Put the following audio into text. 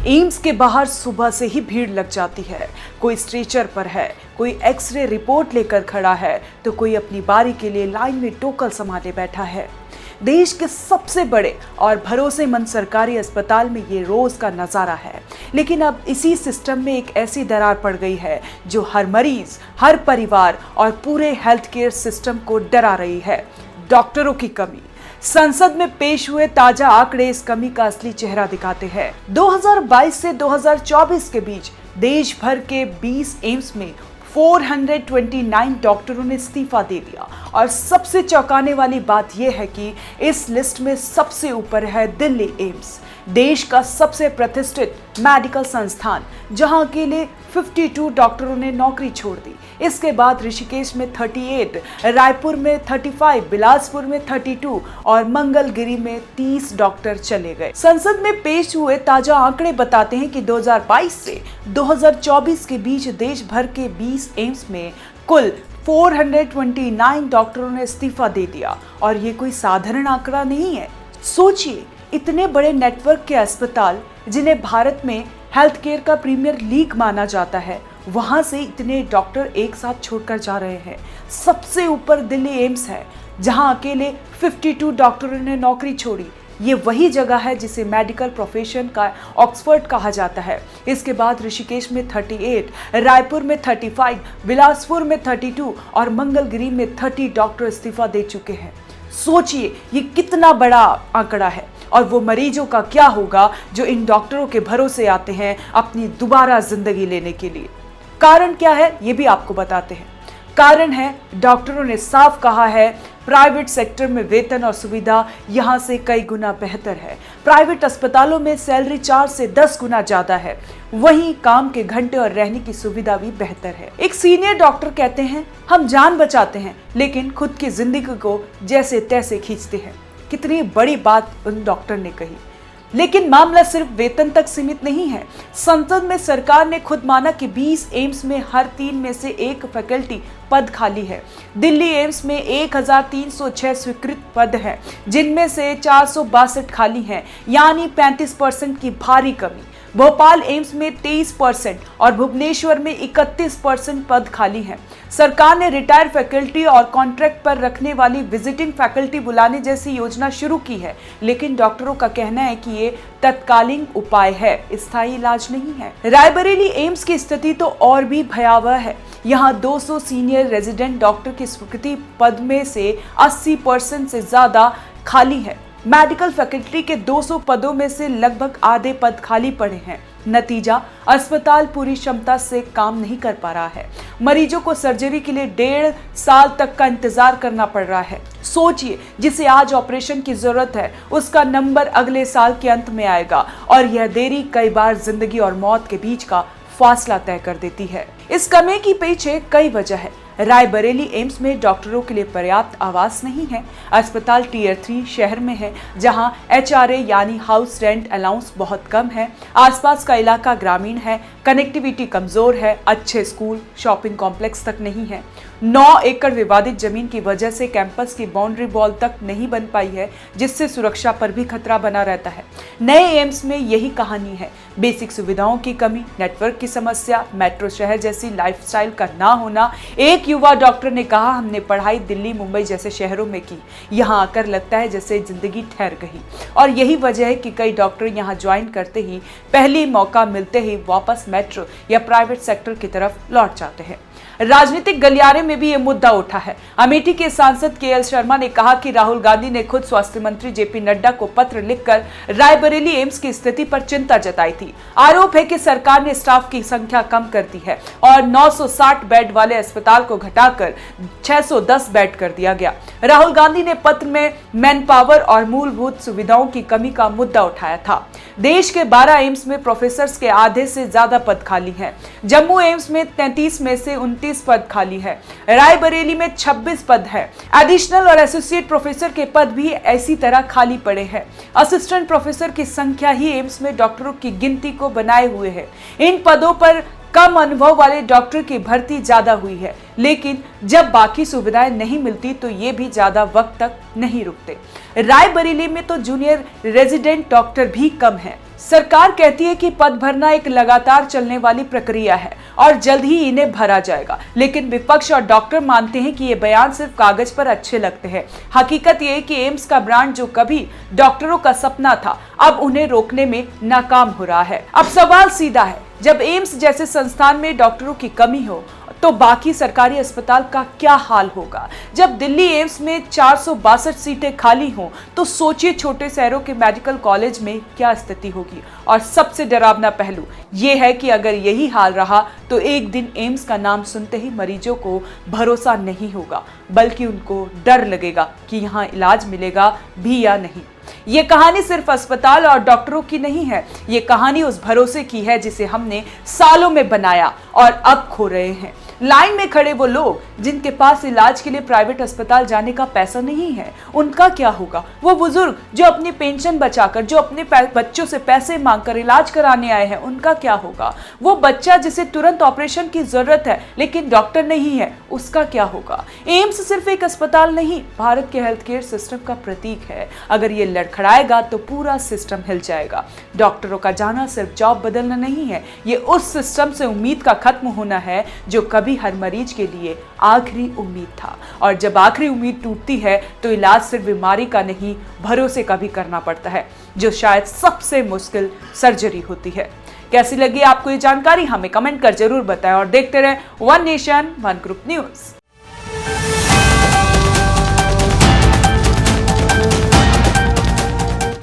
AIIMS के बाहर सुबह से ही भीड़ लग जाती है। कोई स्ट्रेचर पर है, कोई एक्सरे रिपोर्ट लेकर खड़ा है, तो कोई अपनी बारी के लिए लाइन में टोकन संभाले बैठा है। देश के सबसे बड़े और भरोसेमंद सरकारी अस्पताल में ये रोज का नजारा है। लेकिन अब इसी सिस्टम में एक ऐसी दरार पड़ गई है जो हर मरीज, हर परिवार और पूरे हेल्थ केयर सिस्टम को डरा रही है। डॉक्टरों की कमी। संसद में पेश हुए ताजा आंकड़े इस कमी का असली चेहरा दिखाते हैं। 2022 से 2024 के बीच देश भर के 20 एम्स में 429 डॉक्टरों ने इस्तीफा दे दिया। और सबसे चौंकाने वाली बात यह है कि इस लिस्ट में सबसे ऊपर है दिल्ली एम्स, देश का सबसे प्रतिष्ठित मेडिकल संस्थान, जहां अकेले 52 डॉक्टरों ने नौकरी छोड़ दी। इसके बाद ऋषिकेश में 38, रायपुर में 35, बिलासपुर में 32 और मंगलगिरी में 30 डॉक्टर चले गए। संसद में पेश हुए ताजा आंकड़े बताते हैं कि 2022 से 2024 के बीच देश भर के 20 एम्स में कुल 429 डॉक्टरों ने इस्तीफा दे दिया। और ये कोई साधारण आंकड़ा नहीं है। सोचिए, इतने बड़े नेटवर्क के अस्पताल जिन्हें भारत में हेल्थ केयर का प्रीमियर लीग माना जाता है, वहां से इतने डॉक्टर एक साथ छोड़कर जा रहे हैं। सबसे ऊपर दिल्ली एम्स है, जहां अकेले 52 डॉक्टरों ने नौकरी छोड़ी। ये वही जगह है जिसे मेडिकल प्रोफेशन का ऑक्सफोर्ड कहा जाता है। इसके बाद ऋषिकेश में 38, रायपुर में 35, बिलासपुर में 32 और मंगलगिरी में 30 डॉक्टर इस्तीफा दे चुके हैं। सोचिए, ये कितना बड़ा आंकड़ा है। और वो मरीजों का क्या होगा जो इन डॉक्टरों के भरोसे आते हैं अपनी दोबारा जिंदगी लेने के लिए। कारण क्या है, ये भी आपको बताते हैं। कारण है, डॉक्टरों ने साफ कहा है, प्राइवेट सेक्टर में वेतन और सुविधा यहां से कई गुना बेहतर है। प्राइवेट अस्पतालों में सैलरी 4 से 10 गुना ज्यादा है। वहीं काम के घंटे और रहने की सुविधा भी बेहतर है। एक सीनियर डॉक्टर कहते हैं, हम जान बचाते हैं लेकिन खुद की जिंदगी को जैसे तैसे खींचते हैं। कितनी बड़ी बात उन डॉक्टर ने कही। लेकिन मामला सिर्फ वेतन तक सीमित नहीं है। संसद में सरकार ने खुद माना कि 20 एम्स में हर 3 में से 1 फैकल्टी पद खाली है। दिल्ली एम्स में 1306 स्वीकृत पद हैं, जिनमें से 462 खाली हैं, यानी 35% की भारी कमी। भोपाल एम्स में 23% और भुवनेश्वर में 31% पद खाली हैं। सरकार ने रिटायर फैकल्टी और कॉन्ट्रैक्ट पर रखने वाली विजिटिंग फैकल्टी बुलाने जैसी योजना शुरू की है, लेकिन डॉक्टरों का कहना है कि ये तत्कालीन उपाय है, स्थायी इलाज नहीं है। रायबरेली एम्स की स्थिति तो और भी भयावह है। यहाँ 200 सीनियर रेजिडेंट डॉक्टर की स्वीकृति पद में से 80% से ज्यादा खाली है। मेडिकल फैकल्टी के 200 पदों में से लगभग आधे पद खाली पड़े हैं। नतीजा, अस्पताल पूरी क्षमता से काम नहीं कर पा रहा है। मरीजों को सर्जरी के लिए 1.5 साल तक का इंतजार करना पड़ रहा है। सोचिए, जिसे आज ऑपरेशन की जरूरत है, उसका नंबर अगले साल के अंत में आएगा और यह देरी कई बार जिंदगी और मौत के बीच का फासला तय कर देती है। इस कमी के पीछे कई वजह है। रायबरेली एम्स में डॉक्टरों के लिए पर्याप्त आवास नहीं है। अस्पताल टियर 3 शहर में है, जहां HRA यानी हाउस रेंट अलाउंस बहुत कम है। आसपास का इलाका ग्रामीण है, कनेक्टिविटी कमजोर है, अच्छे स्कूल, शॉपिंग कॉम्प्लेक्स तक नहीं है। 9 एकड़ विवादित जमीन की वजह से कैंपस की बाउंड्री वॉल तक नहीं बन पाई है, जिससे सुरक्षा पर भी खतरा बना रहता है। नए एम्स में यही कहानी है। बेसिक सुविधाओं की कमी, नेटवर्क की समस्या, मेट्रो शहर जैसी लाइफस्टाइल का ना होना। एक युवा डॉक्टर ने कहा, हमने पढ़ाई दिल्ली, मुंबई जैसे शहरों में की, यहाँ आकर लगता है जैसे जिंदगी ठहर गई। और यही वजह है कि कई डॉक्टर यहाँ ज्वाइन करते ही पहली मौका मिलते ही वापस मेट्रो या प्राइवेट सेक्टर की तरफ लौट जाते हैं। राजनीतिक गलियारे में भी ये मुद्दा उठा है। अमेठी के सांसद KL शर्मा ने कहा कि राहुल गांधी ने खुद स्वास्थ्य मंत्री JP नड्डा को पत्र लिखकर रायबरेली एम्स की स्थिति पर चिंता जताई थी। आरोप है कि सरकार ने स्टाफ की संख्या कम कर दी है और 960 बेड वाले अस्पताल को घटाकर 610 बेड कर दिया गया। राहुल गांधी ने पत्र में मैन पावर और मूलभूत सुविधाओं की कमी का मुद्दा उठाया था। देश के 12 एम्स में प्रोफेसर्स के आधे से ज्यादा पद खाली हैं। जम्मू एम्स में 33 में से 29 पद खाली है। रायबरेली में 26 पद है। एडिशनल और एसोसिएट प्रोफेसर के पद भी ऐसी तरह खाली पड़े हैं। असिस्टेंट प्रोफेसर की संख्या ही एम्स में डॉक्टरों की गिनती को बनाए हुए है। इन पदों पर कम अनुभव वाले डॉक्टर की भर्ती ज्यादा हुई है, लेकिन जब बाकी सुविधाएं नहीं मिलती तो ये भी ज्यादा वक्त तक नहीं रुकते। रायबरेली में तो जूनियर रेजिडेंट डॉक्टर भी कम है। सरकार कहती है कि पद भरना एक लगातार चलने वाली प्रक्रिया है और जल्द ही इन्हें भरा जाएगा, लेकिन विपक्ष और डॉक्टर मानते हैं कि ये बयान सिर्फ कागज पर अच्छे लगते हैं। हकीकत ये है कि एम्स का ब्रांड जो कभी डॉक्टरों का सपना था, अब उन्हें रोकने में नाकाम हो रहा है। अब सवाल सीधा है, जब एम्स जैसे संस्थान में डॉक्टरों की कमी हो तो बाकी सरकारी अस्पताल का क्या हाल होगा। जब दिल्ली एम्स में 462 सीटें खाली हों तो सोचिए छोटे शहरों के मेडिकल कॉलेज में क्या स्थिति होगी। और सबसे डरावना पहलू ये है कि अगर यही हाल रहा तो एक दिन एम्स का नाम सुनते ही मरीजों को भरोसा नहीं होगा, बल्कि उनको डर लगेगा कि यहाँ इलाज मिलेगा भी या नहीं। ये कहानी सिर्फ अस्पताल और डॉक्टरों की नहीं है, ये कहानी उस भरोसे की है जिसे हमने सालों में बनाया और अब खो रहे हैं। लाइन में खड़े वो लोग जिनके पास इलाज के लिए प्राइवेट अस्पताल जाने का पैसा नहीं है, उनका क्या होगा। वो बुजुर्ग जो अपनी पेंशन बचाकर, जो अपने बच्चों से पैसे मांगकर इलाज कराने आए हैं, उनका क्या होगा। वो बच्चा जिसे तुरंत ऑपरेशन की जरूरत है लेकिन डॉक्टर नहीं है, उसका क्या होगा। एम्स सिर्फ एक अस्पताल नहीं, भारत के हेल्थ केयर सिस्टम का प्रतीक है। अगर ये लड़खड़ाएगा तो पूरा सिस्टम हिल जाएगा। डॉक्टरों का जाना सिर्फ जॉब बदलना नहीं है, ये उस सिस्टम से उम्मीद का खत्म होना है जो कभी हर मरीज के लिए आखिरी उम्मीद था। और जब आखिरी उम्मीद टूटती है तो इलाज सिर्फ बीमारी का नहीं, भरोसे का भी करना पड़ता है, जो शायद सबसे मुश्किल सर्जरी होती है। कैसी लगी आपको ये जानकारी, हमें कमेंट कर जरूर बताएं और देखते रहें one nation one group news.